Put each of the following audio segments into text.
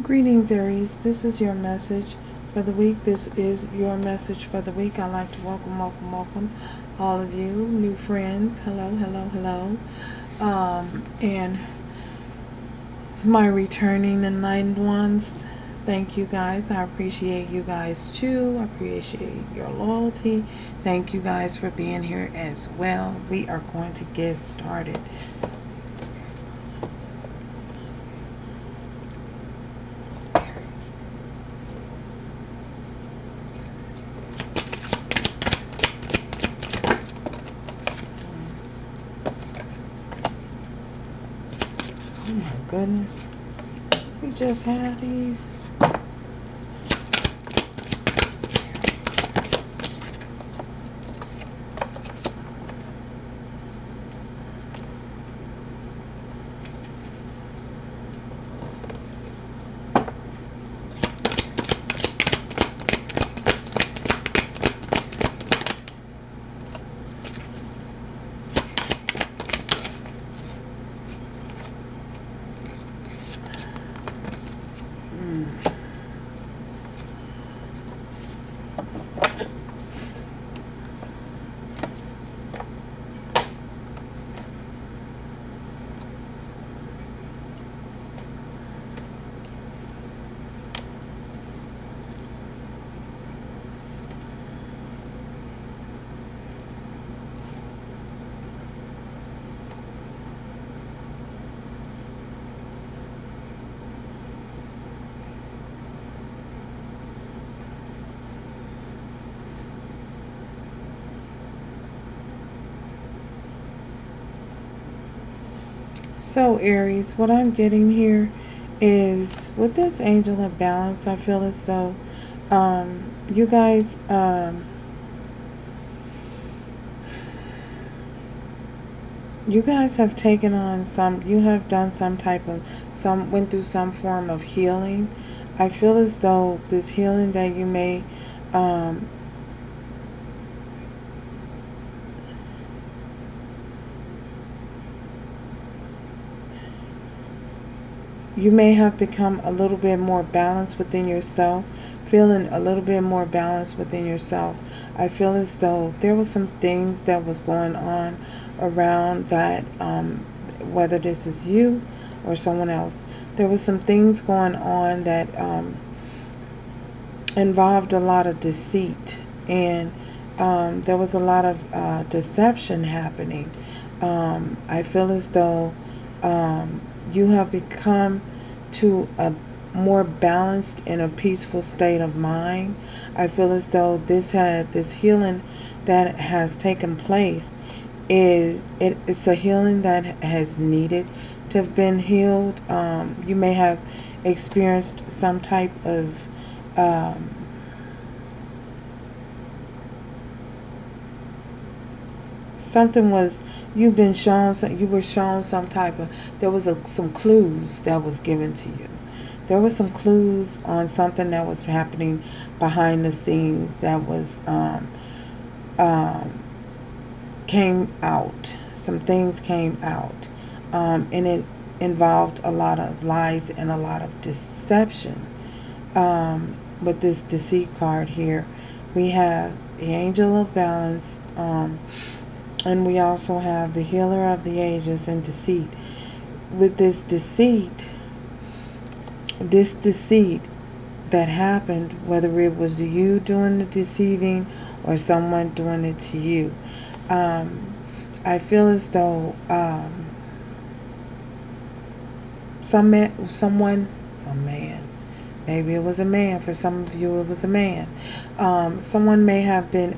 Greetings, Aries. This is your message for the week. This is your message for the week. I'd like to welcome all of you new friends. Hello. And my returning enlightened ones. Thank you guys. I appreciate you guys too. I appreciate your loyalty. Thank you guys for being here as well. We are going to get started. Oh my goodness. We just had these. So Aries, what I'm getting here is with this angel of balance, I feel as though you guys have taken on you have done went through some form of healing. I feel as though this healing that you may you may have become a little bit more balanced within yourself, feeling a little bit more balanced within yourself. I feel as though there were some things that was going on around that, whether this is you or someone else, there was some things going on that involved a lot of deceit, and there was a lot of deception happening. I feel as though you have become to a more balanced and a peaceful state of mind. I feel as though this healing that has taken place it's a healing that has needed to have been healed. You may have experienced some type of you were shown some type of, there was some clues that was given to you. There were some clues on something that was happening behind the scenes that was came out. Some things came out, and it involved a lot of lies and a lot of deception. With this deceit card here, we have the Angel of Balance, and we also have the Healer of the Ages and deceit. With this deceit that happened, whether it was you doing the deceiving or someone doing it to you, I feel as though some man, maybe it was a man, for some of you it was a man, someone may have been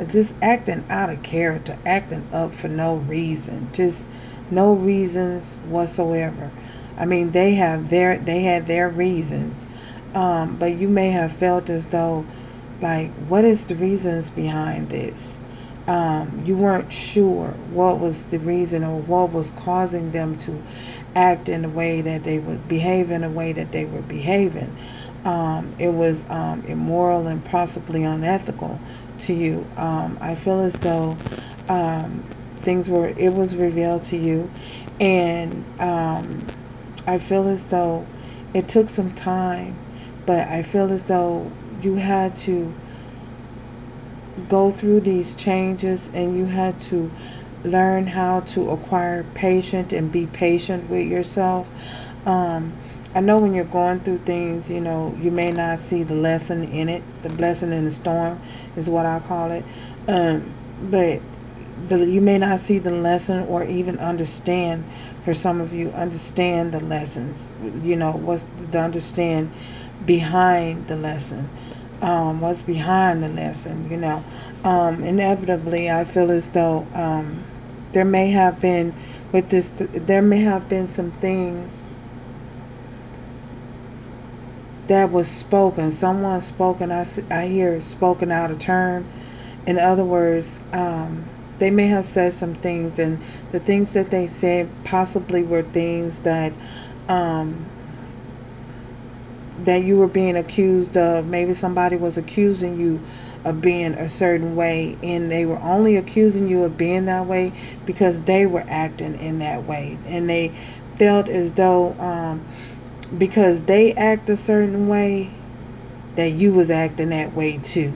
just acting out of character, acting up for no reason, just no reasons whatsoever. I mean, they had their reasons, but you may have felt as though, like, what is the reasons behind this? You weren't sure what was the reason or what was causing them to act in the way that they would behave in the way that they were behaving. It was immoral and possibly unethical to you. I feel as though it was revealed to you, and I feel as though it took some time, but I feel as though you had to go through these changes, and you had to learn how to acquire patience and be patient with yourself. Um, I know when you're going through things, you know, you may not see the lesson in it. The blessing in the storm is what I call it. But you may not see the lesson, or even understand. For some of you, understand the lessons. You know, what's the understand behind the lesson. What's behind the lesson, you know. Inevitably, I feel as though there may have been, with this, there may have been some things that was spoken. Someone spoken, I hear spoken out of term. In other words, they may have said some things, and the things that they said possibly were things that that you were being accused of. Maybe somebody was accusing you of being a certain way, and they were only accusing you of being that way because they were acting in that way, and they felt as though because they act a certain way, that you was acting that way too.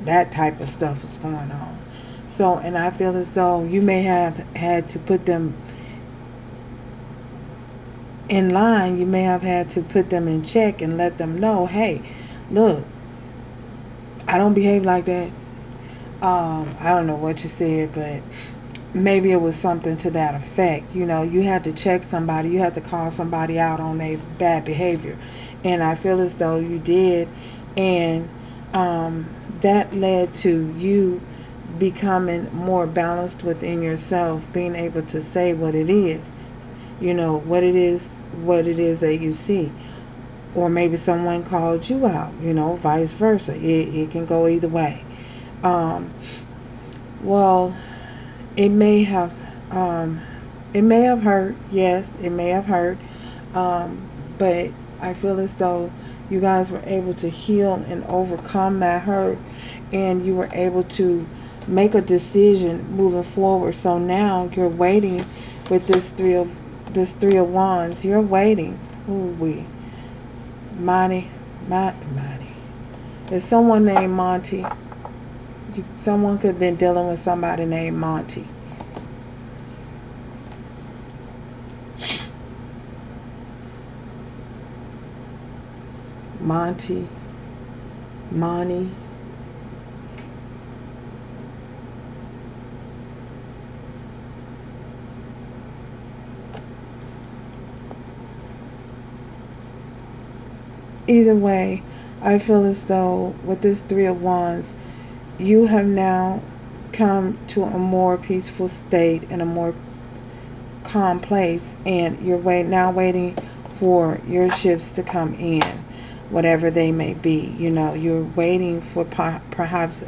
That type of stuff is going on. So, and I feel as though you may have had to put them in line. You may have had to put them in check and let them know, hey, look, I don't behave like that. I don't know what you said, but maybe it was something to that effect. You know, you had to check somebody. You had to call somebody out on their bad behavior. And I feel as though you did. And that led to you becoming more balanced within yourself, being able to say what it is. You know, what it is that you see. Or maybe someone called you out, you know, vice versa. It can go either way. Well, it may have hurt. Yes, it may have hurt. But I feel as though you guys were able to heal and overcome that hurt, and you were able to make a decision moving forward. So now you're waiting with this three of wands. You're waiting. Monty. There's someone named Monty. Someone could have been dealing with somebody named Monty. Monty. Either way, I feel as though with this three of wands, you have now come to a more peaceful state and a more calm place, and you're now waiting for your ships to come in, whatever they may be. You know, you're waiting for perhaps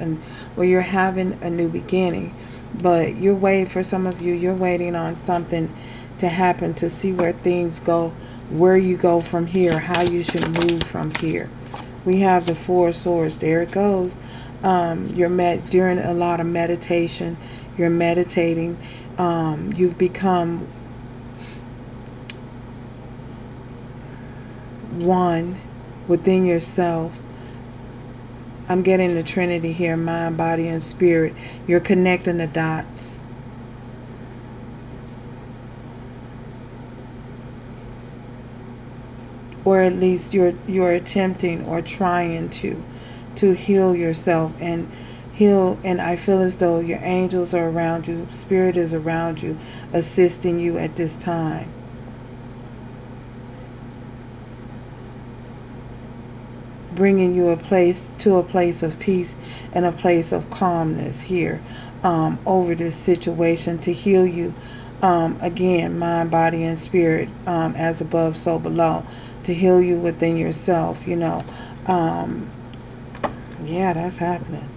you're having a new beginning, but you're waiting, for some of you, you're waiting on something to happen to see where things go, where you go from here, how you should move from here. We have the Four of Swords. There it goes. You're during a lot of meditation. You're meditating. You've become one within yourself. I'm getting the Trinity here, mind, body, and spirit. You're connecting the dots. Or at least you're attempting or trying to heal yourself and heal. And I feel as though your angels are around you, spirit is around you, assisting you at this time. Bringing you to a place of peace and a place of calmness here over this situation, to heal you. Again, mind, body, and spirit, as above, so below, to heal you within yourself, you know. Yeah, that's happening.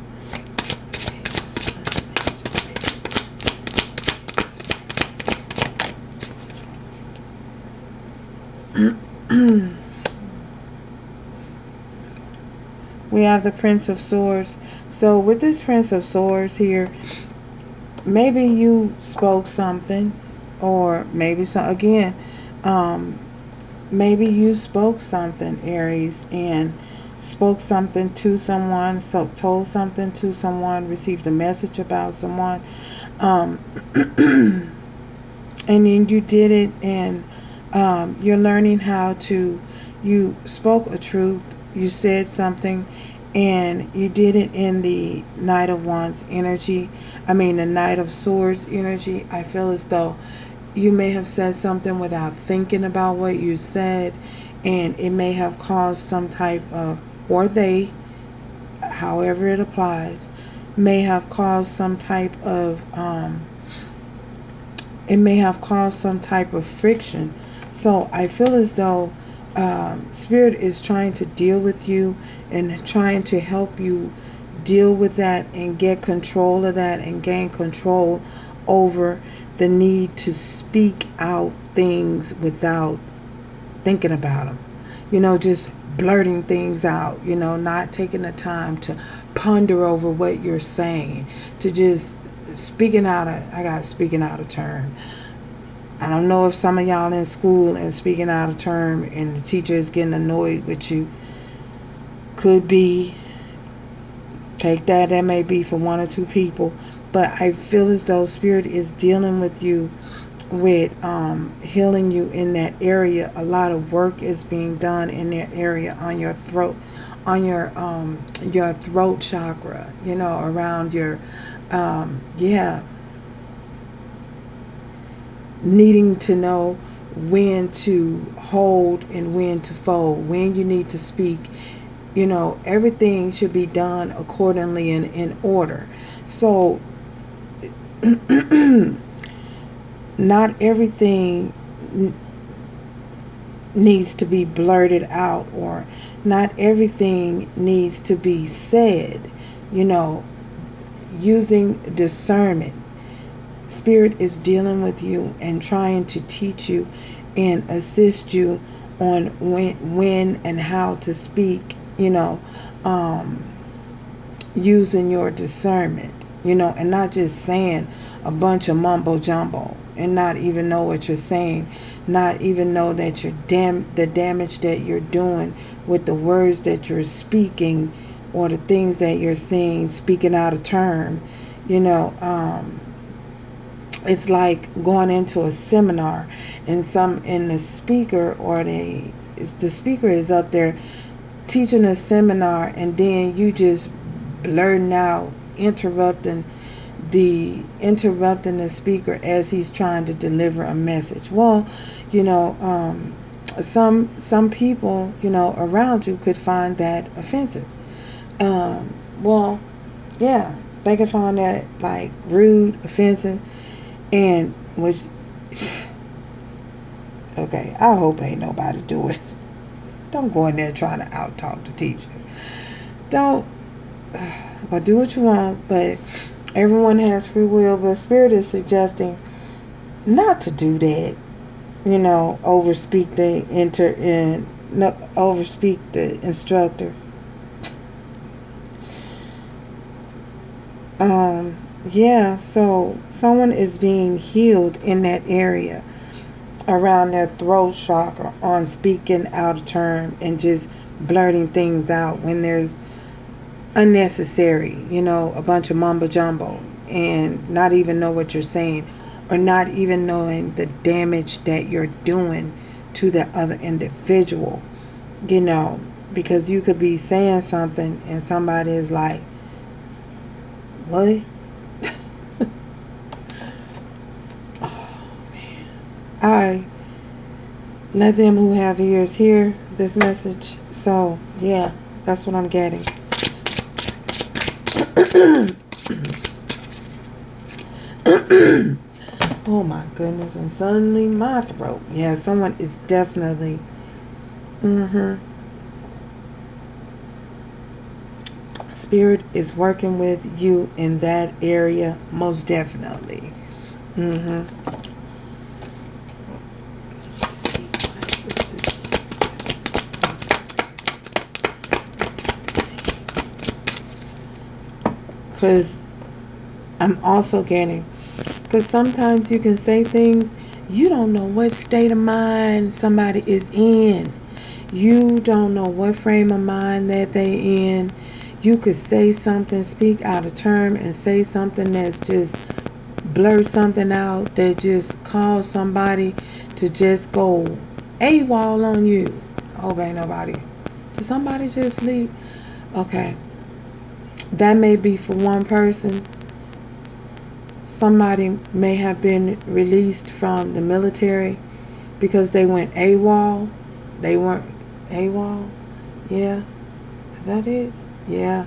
We have the Prince of Swords. So with this Prince of Swords here, maybe you spoke something, or maybe again, maybe you spoke something, Aries, and spoke something to someone, so told something to someone, received a message about someone, um, and then you did it, and you're learning how to, you spoke a truth, you said something, and you did it in the Knight of Wands energy. I mean, the Knight of Swords energy. I feel as though you may have said something without thinking about what you said, and it may have caused some type of, or they, however it applies, may have caused some type of, it may have caused some type of friction. So I feel as though Spirit is trying to deal with you and trying to help you deal with that and get control of that and gain control over the need to speak out things without thinking about them. Just blurting things out, not taking the time to ponder over what you're saying, to just I got speaking out of turn. I don't know if some of y'all in school and speaking out of term and the teacher is getting annoyed with you. Could be, that may be for one or two people. But I feel as though Spirit is dealing with you with healing you in that area. A lot of work is being done in that area on your throat, on your throat chakra, around your needing to know when to hold and when to fold, when you need to speak. Everything should be done accordingly and in order. So not everything needs to be blurted out, or not everything needs to be said. Using discernment. Spirit is dealing with you and trying to teach you and assist you on when and how to speak, using your discernment, and not just saying a bunch of mumbo jumbo and not even know what you're saying, not even know that the damage that you're doing with the words that you're speaking or the things that you're saying, speaking out of turn. It's like going into a seminar and the speaker the speaker is up there teaching a seminar, and then you just blurting out, interrupting the speaker as he's trying to deliver a message. Well, some people, around you could find that offensive. Well, yeah, they could find that like rude, offensive, and which, okay, I hope ain't nobody do it. Don't go in there trying to out talk the teacher. Don't, or do what you want, but everyone has free will. But Spirit is suggesting not to do that. Overspeak overspeak the instructor. So someone is being healed in that area around their throat chakra on speaking out of turn and just blurting things out when there's unnecessary, a bunch of mumbo jumbo, and not even know what you're saying, or not even knowing the damage that you're doing to the other individual, because you could be saying something and somebody is like, what? Oh, man. I let them who have ears hear this message. So, yeah, that's what I'm getting. Oh my goodness, and suddenly my throat. Yeah, someone is definitely Spirit is working with you in that area, most definitely. Because I'm also getting, because sometimes you can say things You don't know what state of mind somebody is in. You don't know what frame of mind that they in. You could say something, speak out of term, and say something that's just blurt something out that just cause somebody to just go AWOL on you. Oh, ain't nobody. Did somebody just leave? Okay. That may be for one person. Somebody may have been released from the military because they went AWOL. They weren't AWOL. Yeah. Is that it? Yeah.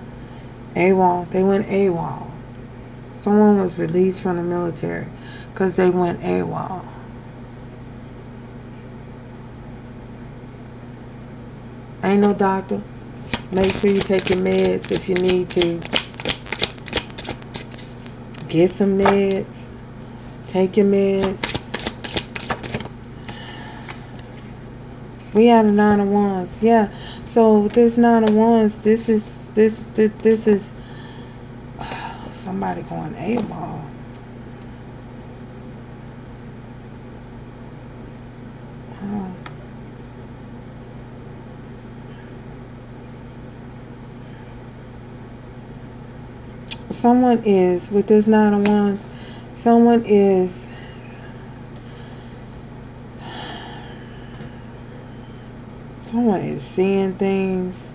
AWOL. They went AWOL. Someone was released from the military because they went AWOL. Ain't no doctor. Make sure you take your meds if you need to. Get some meds. Take your meds. We had a 9 of Wands. Yeah. So this 9 of Wands, this is somebody going AWOL. Oh. Someone is, with this 9 of Wands, someone is seeing things.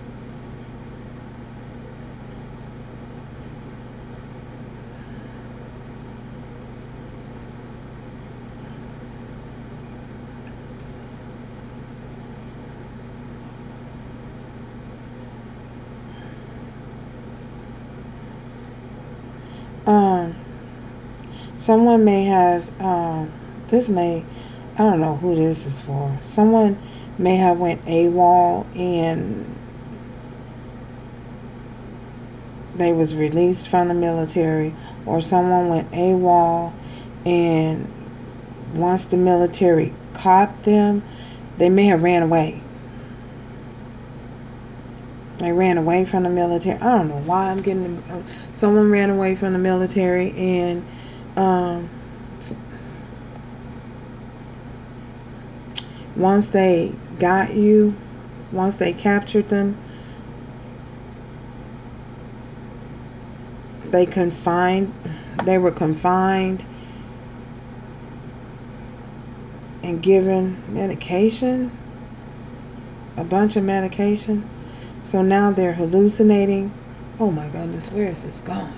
Someone may have, I don't know who this is for. Someone may have went AWOL and they was released from the military, or someone went AWOL and once the military caught them, they may have ran away. They ran away from the military. I don't know why I'm getting someone ran away from the military, and once they got you, once they captured them, they were confined and given medication, a bunch of medication. So now they're hallucinating. Oh my goodness, where is this going?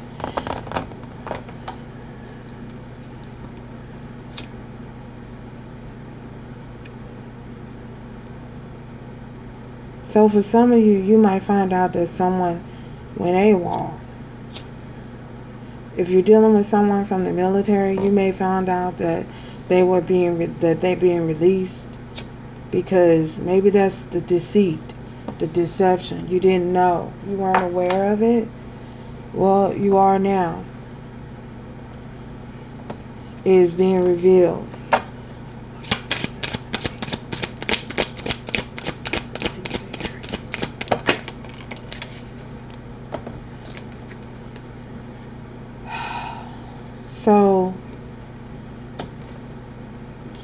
So for some of you, you might find out that someone went AWOL. If you're dealing with someone from the military, you may find out that they're being released because maybe that's the deceit, the deception. You didn't know. You weren't aware of it. Well, you are now. It is being revealed. So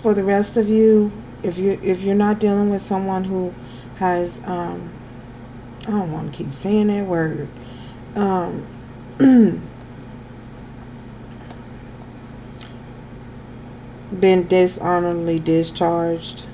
for the rest of you, if you're not dealing with someone who has I don't want to keep saying that word, been dishonorably discharged,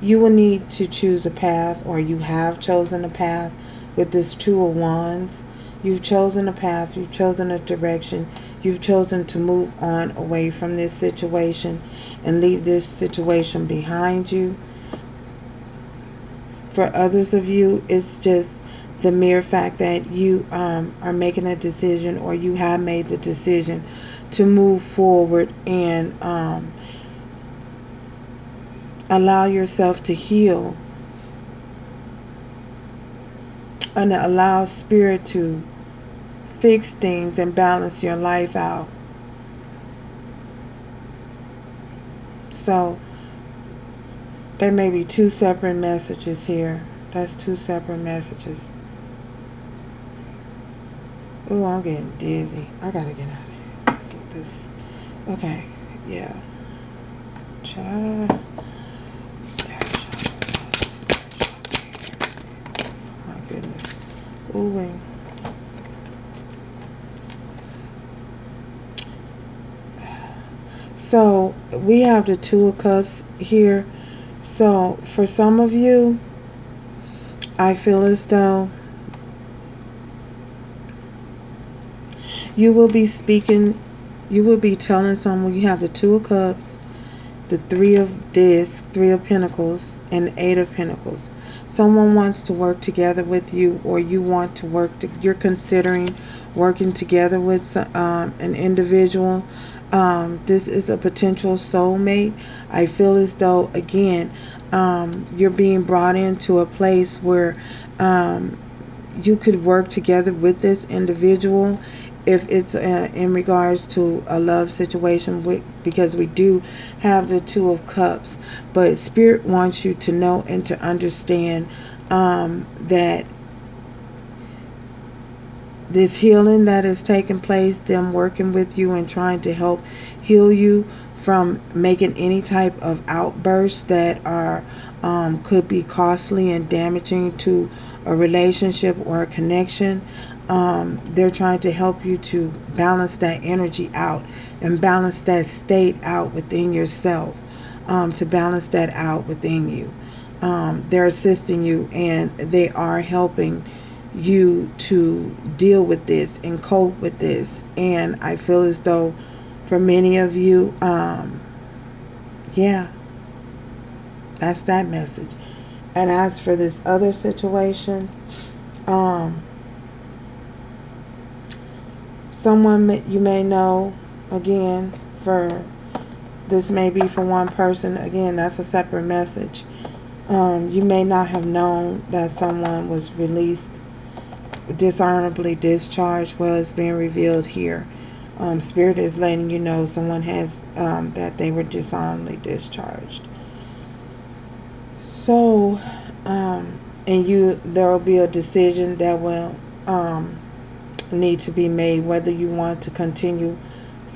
you will need to choose a path, or you have chosen a path with this 2 of Wands. You've chosen a path, you've chosen a direction, you've chosen to move on away from this situation and leave this situation behind you. For others of you, it's just the mere fact that you are making a decision, or you have made the decision to move forward and allow yourself to heal and allow spirit to fix things and balance your life out. So there may be 2 separate messages here. That's 2 separate messages. Oh, I'm getting dizzy. I gotta get out of here. This. Okay. Yeah. Child. My goodness. Ooh. So we have the Two of Cups here. So for some of you, I feel as though you will be speaking, you will be telling someone. You have the Two of Cups, the Three of Discs, Three of Pentacles, and the Eight of Pentacles. Someone wants to work together with you, or you want to work, you're considering working together with an individual. This is a potential soulmate. I feel as though, again, you're being brought into a place where you could work together with this individual if it's in regards to a love situation, because we do have the Two of Cups. But Spirit wants you to know and to understand that this healing that is taking place, them working with you and trying to help heal you from making any type of outbursts that are could be costly and damaging to a relationship or a connection. They're trying to help you to balance that energy out and balance that state out within yourself, to balance that out within you. They're assisting you, and they are helping you to deal with this and cope with this. And I feel as though for many of you, yeah, that's that message. And as for this other situation, someone you may know, again, for this may be for one person, again, that's a separate message. You may not have known that someone was released, dishonorably discharged. Well, it's being revealed here. Spirit is letting you know someone has that they were dishonorably discharged. So, and there will be a decision that will need to be made, whether you want to continue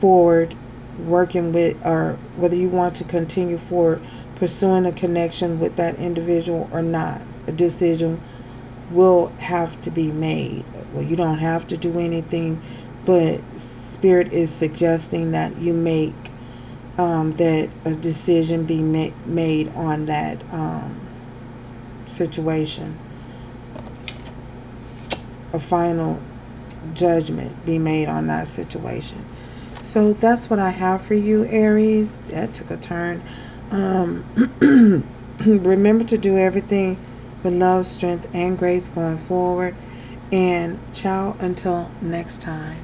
forward working with, or whether you want to continue forward pursuing a connection with that individual or not. A decision will have to be made. Well, you don't have to do anything, but Spirit is suggesting that you make that a decision be made on that situation. A final judgment be made on that situation. So that's what I have for you, Aries. That took a turn. Remember to do everything with love, strength, and grace going forward. And ciao until next time.